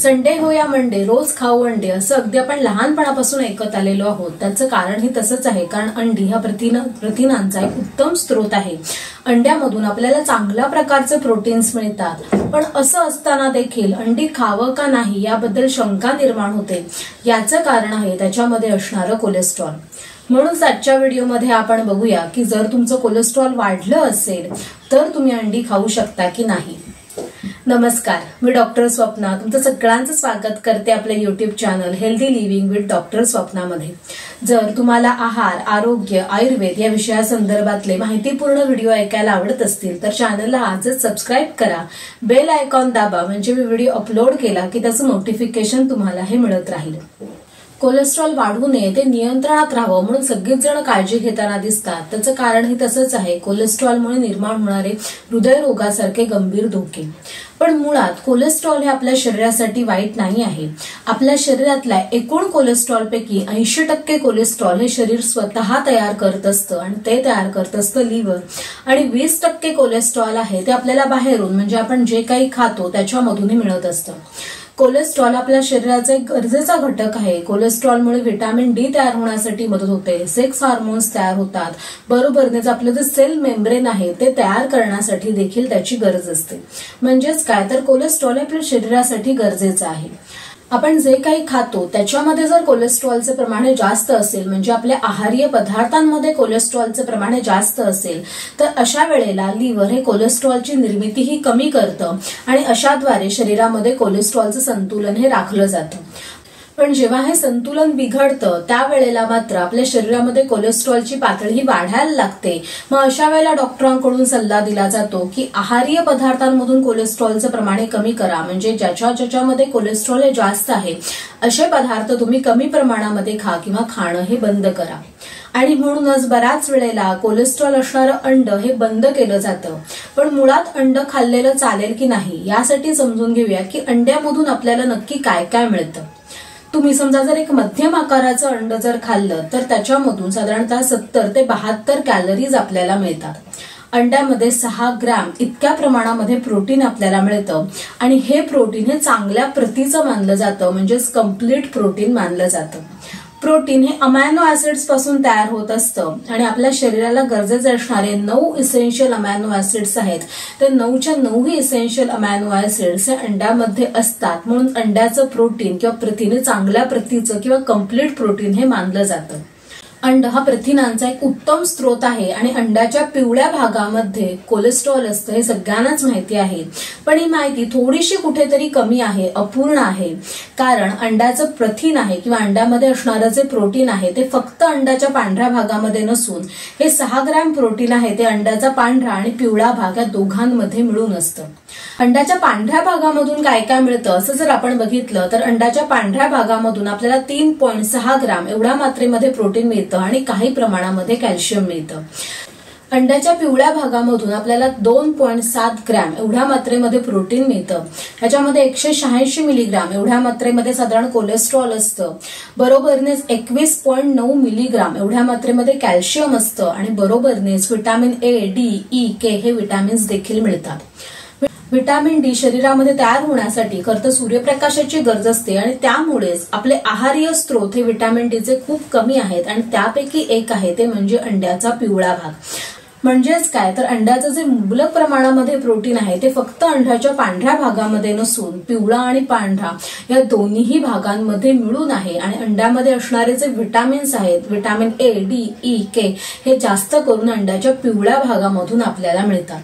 Sunday हो या Monday रोज खाऊ अंडे असं अगदी आपण लहानपणापासून ऐकत आलेलो आहोत। त्याचं कारण हे तसंच आहे, कारण अंडी हा प्रथिनांचा एक उत्तम स्रोत आहे। अंड्यामधून आपल्याला चांगल्या प्रकारचे प्रोटीन्स मिळतात, पण असं असताना देखील अंडी खावं का नाही याबद्दल शंका निर्माण होते। याचं कारण आहे त्याच्यामध्ये असणारं कोलेस्ट्रॉल। म्हणून आजच्या व्हिडिओमध्ये आपण बघूया की जर तुमचं कोलेस्ट्रॉल वाढलं असेल तर तुम्ही अंडी खाऊ शकता की नाही। नमस्कार, मी डॉक्टर स्वप्ना तुमचं सगळ्यांचं स्वागत करते आपल्या YouTube channel healthy living with doctor स्वप्नामध्ये। जर तुम्हाला आहार, आरोग्य, आयुर्वेद या विषयासंदर्भातले माहितीपूर्ण व्हिडिओ ऐकायला आवडत असतील तर चॅनलला आजच सबस्क्राईब करा, बेल आयकॉन दाबा, म्हणजे मी व्हिडिओ अपलोड केला की त्याचं नोटिफिकेशन तुम्हाला हे मिळत राहील। कोलेस्ट्रॉल वाढू नये, ते नियंत्रणात राहावं म्हणून सगळेच जण काळजी घेताना दिसतात। त्याचं कारण हे तसंच आहे, कोलेस्ट्रॉलमुळे निर्माण होणारे हृदयरोगासारखे गंभीर धोके। पण मुळात कोलेस्ट्रॉल हे आपल्या शरीरासाठी वाईट नाही आहे। आपल्या शरीरातल्या एकूण कोलेस्ट्रॉलपैकी 80% कोलेस्ट्रॉल हे शरीर स्वतः तयार करत असतं आणि ते तयार करत असतं लिव्हर, आणि 20% कोलेस्ट्रॉल आहे ते आपल्याला बाहेरून म्हणजे आपण जे काही खातो त्याच्यामधूनही मिळत असतं। कोलेस्ट्रॉल आपल्या शरीराचा एक गरजेचा घटक आहे। कोलेस्ट्रॉलमुळे व्हिटॅमिन डी तयार होण्यासाठी मदत होते, सेक्स हार्मोन्स तयार होतात, बरोबरच आपलं जे सेल मेम्ब्रेन आहे ते तयार करण्यासाठी देखील त्याची गरज असते। म्हणजेच काय तर कोलेस्ट्रॉल आपल्या शरीरासाठी गरजेचं आहे। आपण जे काही खातो त्याच्यामध्ये जर कोलेस्ट्रॉलचे प्रमाण जास्त असेल, म्हणजे आपल्या आहारीय पदार्थांमध्ये कोलेस्ट्रॉलचे प्रमाण जास्त असेल तर अशा वेळेला लिव्हर हे कोलेस्ट्रॉलची निर्मितीही कमी करतं आणि अशाद्वारे शरीरामध्ये कोलेस्ट्रॉलचं संतुलन हे राखलं जातं। पण जेव्हा हे संतुलन बिघडतं त्यावेळेला मात्र आपल्या शरीरामध्ये कोलेस्ट्रॉलची पातळी ही वाढायला लागते। मग अशा वेळेला डॉक्टरांकडून सल्ला दिला जातो की आहारीय पदार्थांमधून कोलेस्ट्रॉलचं प्रमाण कमी करा, म्हणजे ज्याच्यामध्ये कोलेस्ट्रॉल हे जास्त आहे असे पदार्थ तुम्ही कमी प्रमाणामध्ये खा किंवा खाणं हे बंद करा। आणि म्हणूनच बऱ्याच वेळेला कोलेस्ट्रॉल असणारं अंड हे बंद केलं जातं। पण मुळात अंड खाल्लेलं चालेल की नाही यासाठी समजून घेऊया की अंड्यामधून आपल्याला नक्की काय काय मिळतं। तुम्ही समजा जर एक मध्यम आकाराचं अंड जर खाल्लं तर त्याच्यामधून साधारणतः 70 ते 72 कॅलरीज आपल्याला मिळतात। अंड्यामध्ये 6 ग्रॅम इतक्या प्रमाणामध्ये प्रोटीन आपल्याला मिळतं आणि हे प्रोटीन हे चांगल्या प्रतीचं मानलं जातं, म्हणजेच कम्प्लीट प्रोटीन मानलं जातं। प्रोटीन हे अमायनो ऍसिड्स पासून तयार होत असतं आणि आपल्या शरीराला गरजेचे असणारे 9 इसेन्शियल अमायनो ऍसिड्स आहेत, ते 9च्या 9 इसेन्शियल अमायनो ऍसिड्स हे अंड्यामध्ये असतात। म्हणून अंड्याचं प्रोटीन किंवा प्रथिने चांगल्या प्रतीचं किंवा कम्प्लीट प्रोटीन हे मानलं जातं। अंड हा प्रथिनांचा एक उत्तम स्रोत आहे आणि अंड्याच्या पिवळ्या भागामध्ये कोलेस्ट्रॉल असतं हे सगळ्यांनाच माहिती आहे। पण ही माहिती थोडीशी कुठेतरी कमी आहे, अपूर्ण आहे, कारण अंड्याचं प्रथिन आहे किंवा अंड्यामध्ये असणारं जे प्रोटीन आहे ते फक्त अंड्याच्या पांढऱ्या भागामध्ये नसून हे 6 ग्रॅम प्रोटीन आहे ते अंड्याचा पांढरा आणि पिवळा भाग या दोघांमध्ये मिळून असतं। अंड्याच्या पांढऱ्या भागामधून काय काय मिळतं असं जर आपण बघितलं तर अंड्याच्या पांढऱ्या भागामधून आपल्याला 3.6 ग्रॅम एवढ्या मात्रेमध्ये प्रोटीन मिळतं आणि काही प्रमाणामध्ये कॅल्शियम मिळतं। अंड्याच्या पिवळ्या भागामधून आपल्याला 2.7 ग्रॅम एवढ्या मात्रेमध्ये प्रोटीन मिळतं। ह्याच्यामध्ये 186 मिलीग्राम एवढ्या मात्रेमध्ये साधारण कोलेस्ट्रॉल असतं, बरोबरनेच 21.9 मिलीग्राम एवढ्या मात्रेमध्ये कॅल्शियम असतं आणि बरोबरनेच व्हिटॅमिन ए, डी, ई, के हे विटॅमिन्स देखील मिळतात। व्हिटॅमिन डी शरीरामध्ये तयार होण्यासाठी खरं तर सूर्यप्रकाशाची गरज असते आणि त्यामुळेच आपले आहारीय स्रोत हे व्हिटॅमिन डीचे खूप कमी आहेत आणि त्यापैकी एक आहे ते म्हणजे अंड्याचा पिवळा भाग। म्हणजेच काय तर अंड्याचं जे मुबलक प्रमाणामध्ये प्रोटीन आहे ते फक्त अंड्याच्या पांढऱ्या भागामध्ये नसून पिवळा आणि पांढरा या दोन्ही भागांमध्ये मिळून आहे आणि अंड्यामध्ये असणारे जे विटॅमिन्स आहेत, व्हिटॅमिन ए, डी, ई, के हे जास्त करून अंड्याच्या पिवळ्या भागामधून आपल्याला मिळतात।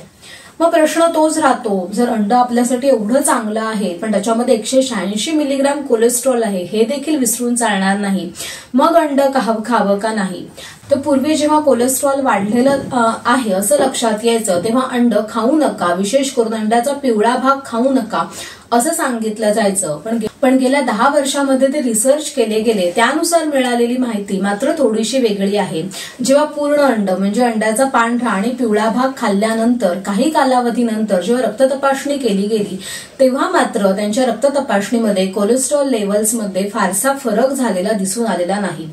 मग प्रश्न तोच राहतो, जर अंड आपल्यासाठी एवढं चांगलं आहे पण त्याच्यामध्ये 186 मिलीग्राम कोलेस्ट्रॉल आहे हे देखील विसरून चालणार नाही, मग अंड खावं का नाही? तर पूर्वी जेव्हा कोलेस्ट्रॉल वाढलेलं आहे असं लक्षात यायचं तेव्हा अंड खाऊ नका, विशेष करून अंड्याचा पिवळा भाग खाऊ नका असं सांगितलं जायचं। पण गेल्या 10 वर्षांमध्ये ते रिसर्च केले गेले, त्यानुसार मिळालेली माहिती मात्र थोडीशी वेगळी आहे। जेव्हा पूर्ण अंड म्हणजे अंड्याचा पांढरा आणि पिवळा भाग खाल्ल्यानंतर काही कालावधीनंतर जेव्हा रक्त तपासणी केली गेली तेव्हा मात्र त्यांच्या रक्त तपासणीमध्ये कोलेस्ट्रॉल लेव्हल्समध्ये फारसा फरक झालेला दिसून आलेला नाही।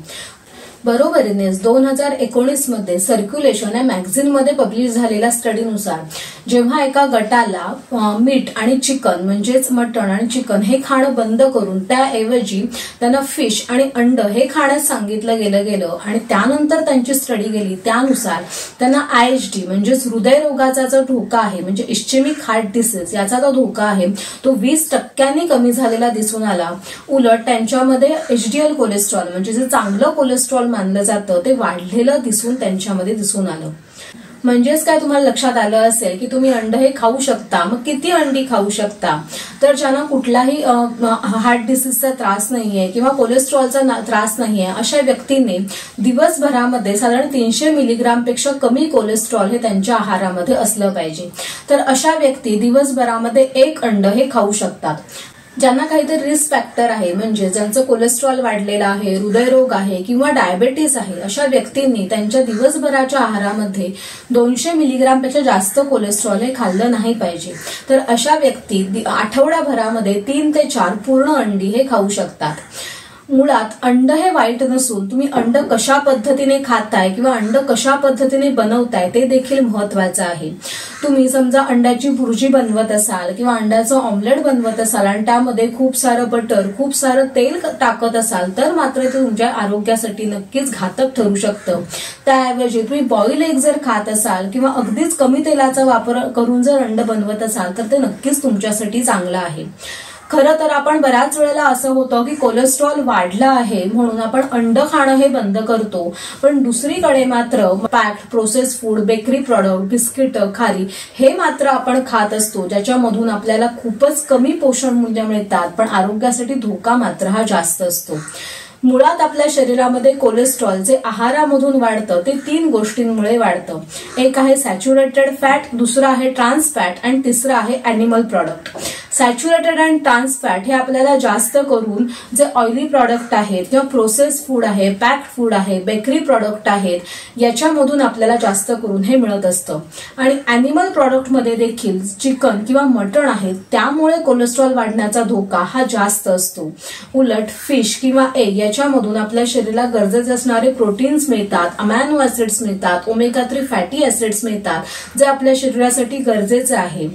बरोबरीनेच 2019 मध्ये सर्क्युलेशन या मॅगझिनमध्ये पब्लिश झालेल्या स्टडीनुसार जेव्हा एका गटाला मीठ आणि चिकन म्हणजेच मटण आणि चिकन हे खाणं बंद करून त्याऐवजी त्यांना फिश आणि अंड हे खाण्यास सांगितलं गेलं आणि त्यानंतर त्यांची स्टडी गेली, त्यानुसार त्यांना IHD म्हणजेच हृदयरोगाचा जो धोका आहे म्हणजे इस्चेमिक हार्ट डिसीज याचा जो धोका आहे तो 20% कमी झालेला दिसून आला। उलट त्यांच्यामध्ये HDL कोलेस्ट्रॉल म्हणजे जे चांगलं कोलेस्ट्रॉल मानलं जातं ते वाढलेलं दिसून त्यांच्यामध्ये दिसून आलं। म्हणजेच काय तुम्हाला लक्षात आलं असेल की तुम्ही अंड हे खाऊ शकता, मग किती अंडी खाऊ शकता, तर ज्यांना कुठलाही हार्ट डिसीजचा त्रास नाहीये किंवा कोलेस्ट्रॉलचा त्रास नाहीये अशा व्यक्तींनी दिवसभरामध्ये साधारण 300 मिलीग्रामपेक्षा कमी कोलेस्ट्रॉल हे त्यांच्या आहारामध्ये असलं पाहिजे। तर अशा व्यक्ती दिवसभरामध्ये 1 अंड हे खाऊ शकतात। ज्यांना काहीतरी रिस्क फॅक्टर आहे म्हणजे ज्यांचं कोलेस्ट्रॉल वाढलेलं आहे, हृदयरोग आहे किंवा डायबेटीस आहे अशा व्यक्तींनी त्यांच्या दिवसभराच्या आहारामध्ये 200 मिलीग्रामपेक्षा जास्त कोलेस्ट्रॉल हे खाल्लं नाही पाहिजे। तर अशा व्यक्ती आठवड्याभरामध्ये 3 ते 4 पूर्ण अंडी हे खाऊ शकतात। मुळात अंड हे वाईट नसून तुम्ही अंड कशा पद्धतीने खाताय किंवा अंड कशा पद्धतीने बनवताय ते देखील महत्वाचं आहे। तुम्ही समजा अंड्याची भुर्जी बनवत असाल किंवा अंड्याचं ऑमलेट बनवत असाल आणि त्यामध्ये खूप सारं बटर, खूप सारं तेल टाकत असाल तर मात्र ते तुमच्या आरोग्यासाठी नक्कीच घातक ठरू शकतं। त्याऐवजी तुम्ही बॉईल एग जर खात असाल किंवा अगदीच कमी तेलाचा वापर करून जर अंड बनवत असाल तर ते नक्कीच तुमच्यासाठी चांगलं आहे। खरं तर आपण बऱ्याच वेळेला असं होतं की कोलेस्ट्रॉल वाढलं आहे म्हणून आपण अंड खाणं हे बंद करतो, पण दुसरीकडे मात्र packed process food, bakery product, biscuit, खारी हे मात्र आपण खात असतो ज्याच्यामधून आपल्याला खूपच कमी पोषण मूल्य मिळतात पण आरोग्यासाठी धोका मात्र हा जास्त असतो। मुळात आपल्या शरीरामध्ये कोलेस्ट्रॉल जे आहारामधून वाढतं ते 3 गोष्टींमुळे वाढतं। एक आहे सॅच्युरेटेड फॅट, दुसरा आहे ट्रान्स फॅट आणि तिसरं आहे अॅनिमल प्रॉडक्ट। सॅच्युरेटेड आणि ट्रान्स फॅट हे आपल्याला जास्त करून जे ऑइली प्रॉडक्ट आहेत किंवा प्रोसेस फूड आहे, पॅक्ड फूड आहे, बेकरी प्रॉडक्ट आहेत याच्यामधून आपल्याला जास्त करून हे मिळत असतं। आणि अॅनिमल प्रॉडक्टमध्ये देखील चिकन किंवा मटण आहे त्यामुळे कोलेस्ट्रॉल वाढण्याचा धोका हा जास्त असतो। उलट फिश किंवा एग याच्यामधून आपल्या शरीराला गरजेचे असणारे प्रोटीन्स मिळतात, अमायनो ऍसिड्स मिळतात, ओमेगा 3 फॅटी ऍसिड्स मिळतात जे आपल्या शरीरासाठी गरजेचे आहे।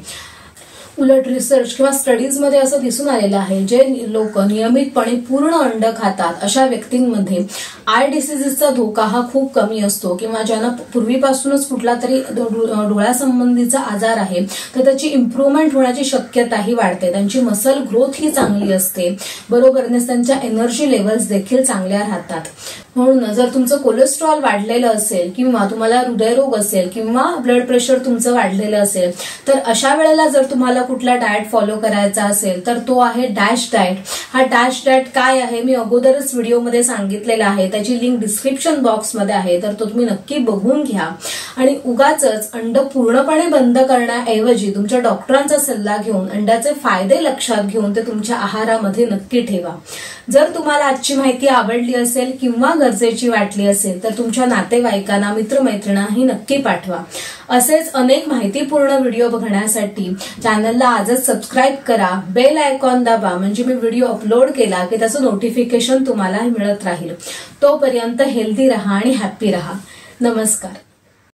उलट रिसर्च किंवा स्टडीज मध्ये असं दिसून आलेलं आहे जे लोक नियमितपणे पूर्ण अंड खातात अशा व्यक्तींमध्ये आय डिसीजेसचा धोका हा खूप कमी असतो किंवा ज्यांना पूर्वीपासूनच कुठला तरी डोळ्यासंबंधीचा आजार आहे तर त्याची इम्प्रूव्हमेंट होण्याची शक्यताही वाढते, त्यांची मसल ग्रोथ ही चांगली असते, बरोबरच त्यांच्या एनर्जी लेवल्स देखील चांगल्या राहतात। म्हणून जर तुमचं कोलेस्ट्रॉल वाढलेलं असेल किंवा तुम्हाला हृदयरोग असेल किंवा ब्लड प्रेशर तुमचं वाढलेलं असेल तर अशा वेळेला जर तुम्हाला कुठला डाएट फॉलो करायचा असेल तर तो आहे डॅश डाएट। हा डॅश डाएट काय आहे मी अगोदरच व्हिडिओमध्ये सांगितलेला आहे, त्याची लिंक डिस्क्रिप्शन बॉक्समध्ये आहे तर तो तुम्ही नक्की बघून घ्या। आणि उगाचच अंड पूर्णपणे बंद करण्याऐवजी तुमच्या डॉक्टरांचा सल्ला घेऊन अंड्याचे फायदे लक्षात घेऊन ते तुमच्या आहारामध्ये नक्की ठेवा। जर तुम्हाला आजची माहिती आवडली असेल किंवा गरजेची वाटली असेल तर तुमच्या नातेवाईकांना, मित्रमैत्रिणींनाही नक्की पाठवा। असेच अनेक माहितीपूर्ण व्हिडिओ बघण्यासाठी चॅनलला आजच सबस्क्राईब करा, बेल आयकॉन दाबा म्हणजे मी व्हिडिओ अपलोड केला की त्याचं नोटिफिकेशन तुम्हाला मिळत राहील। तोपर्यंत हेल्दी रहा आणि हॅप्पी रहा। नमस्कार।